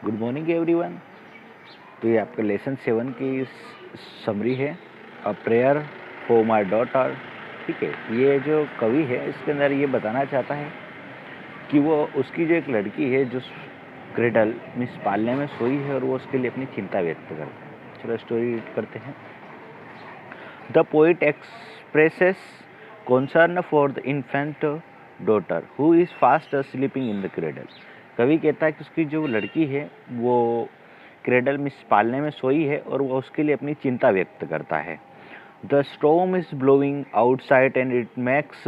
Good morning everyone. तो ये आपका लेसन 7 की समरी है, a prayer for my daughter. ठीक है, ये जो कवि है इसके अंदर ये बताना चाहता है कि वो उसकी जो एक लड़की है जो क्रेडल मीन्स पालने में सोई है और वो उसके लिए अपनी चिंता व्यक्त करता है। चलो स्टोरी रीड करते हैं। The poet expresses concern for the infant daughter who is fast sleeping in the cradle. कवि कहता है कि उसकी जो लड़की है वो क्रेडल में पालने में सोई है और वो उसके लिए अपनी चिंता व्यक्त करता है। The storm is blowing outside and it makes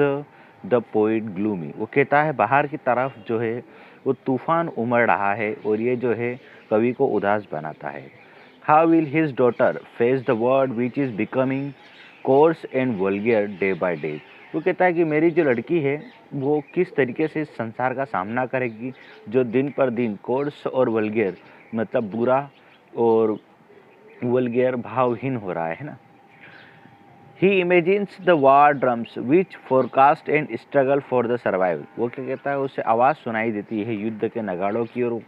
the poet gloomy. वो कहता है बाहर की तरफ जो है वो तूफान उमड़ रहा है और ये जो है कवि को उदास बनाता है। How will his daughter face the world which is becoming course and vulgar day by day. वो कहता है कि मेरी जो लड़की है वो किस तरीके से इस संसार का सामना करेगी जो दिन पर दिन कोर्स और वल्गर मतलब बुरा और वल्गर भावहीन हो रहा है ना। He imagines the war drums which forecast and struggle for the survival. वो क्या कहता है, उसे आवाज़ सुनाई देती है युद्ध के नगाड़ों की और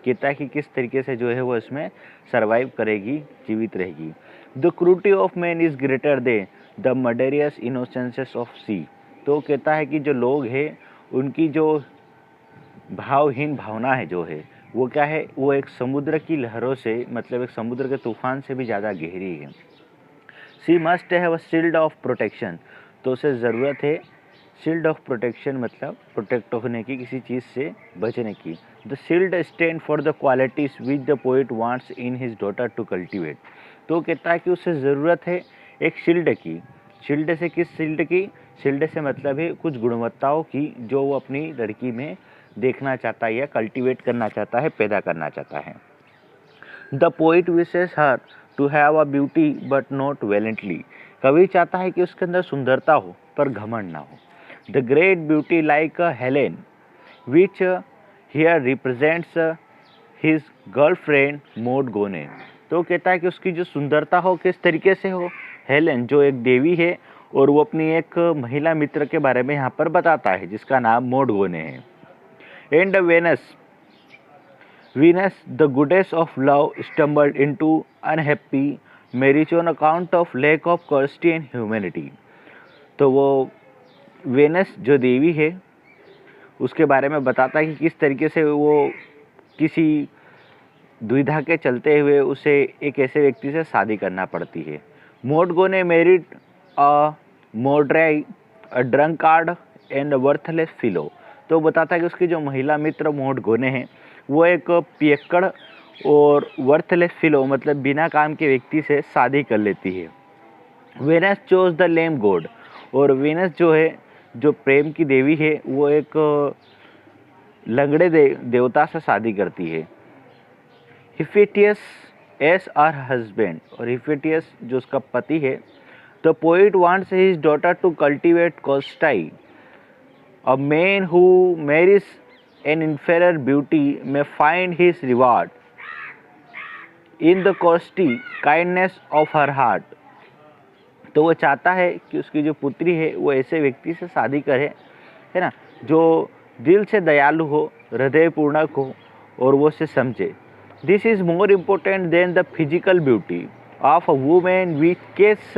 कहता है कि किस तरीके से जो है वो इसमें सर्वाइव करेगी, जीवित रहेगी। The cruelty of man is greater than the murderous innocences of sea. तो कहता है कि जो लोग हैं उनकी जो भावहीन भावना है जो है वो क्या है, वो एक समुद्र की लहरों से मतलब एक समुद्र के तूफान से भी ज़्यादा गहरी है। Sea must have a shield of protection. तो उसे ज़रूरत है शील्ड ऑफ प्रोटेक्शन मतलब प्रोटेक्ट होने की, किसी चीज़ से बचने की। The shield stand for the qualities which the poet wants in his daughter to cultivate. तो कहता है कि उसे ज़रूरत है एक शील्ड की। शील्ड से किस शील्ड की? शील्ड से मतलब है कुछ गुणवत्ताओं की जो वो अपनी लड़की में देखना चाहता है या कल्टिवेट करना चाहता है, पैदा करना चाहता है। The poet wishes her to have a beauty but not valiantly. कवि चाहता है कि उसके अंदर सुंदरता हो पर घमंड ना हो। The great beauty like Helen which here represents his girlfriend Maud Gonne. तो कहता है कि उसकी जो सुंदरता हो किस तरीके से हो, हेलेन जो एक देवी है और वो अपनी एक महिला मित्र के बारे में यहाँ पर बताता है जिसका नाम मॉड गोने है। And Venus, the goddess of love, stumbled into unhappy marriage on account of lack of courtesy and humanity। तो वो वेनस जो देवी है उसके बारे में बताता है कि किस तरीके से वो किसी दुविधा के चलते हुए उसे एक ऐसे व्यक्ति से शादी करना पड़ती है। मोडगो ने मैरिड अ मोड्राई, a drunkard and worthless fellow. तो बताता है कि उसकी जो महिला मित्र मोडगोने हैं वो एक पियक्कड़ और वर्थलेस फिलो मतलब बिना काम के व्यक्ति से शादी कर लेती है। Venus chose the lame god. और वेनस जो है जो प्रेम की देवी है वो एक लंगड़े देवता से शादी करती है। Hephaestus as her husband. और हिफेटियस जो उसका पति है। The poet wants his daughter to cultivate courtesy, a man who marries an inferior beauty may find his reward in the costly kindness of her heart। तो वो चाहता है कि उसकी जो पुत्री है वो ऐसे व्यक्ति से शादी करे, है ना, जो दिल से दयालु हो, हृदय पूर्णक हो और वो उसे समझे। This is more important then the physical beauty of a women which catch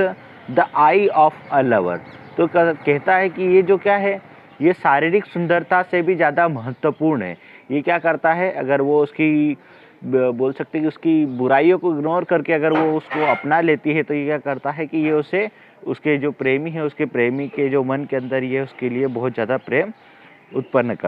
the I of a lover. तो कहता है कि ये जो क्या है, ये शारीरिक सुंदरता से भी ज़्यादा महत्वपूर्ण है। ये क्या करता है, अगर वो उसकी बोल सकते हैं कि उसकी बुराइयों को इग्नोर करके अगर वो उसको अपना लेती है तो ये क्या करता है कि ये उसे उसके जो प्रेमी है उसके प्रेमी के जो मन के अंदर ये उसके लिए बहुत ज़्यादा प्रेम उत्पन्न करता है।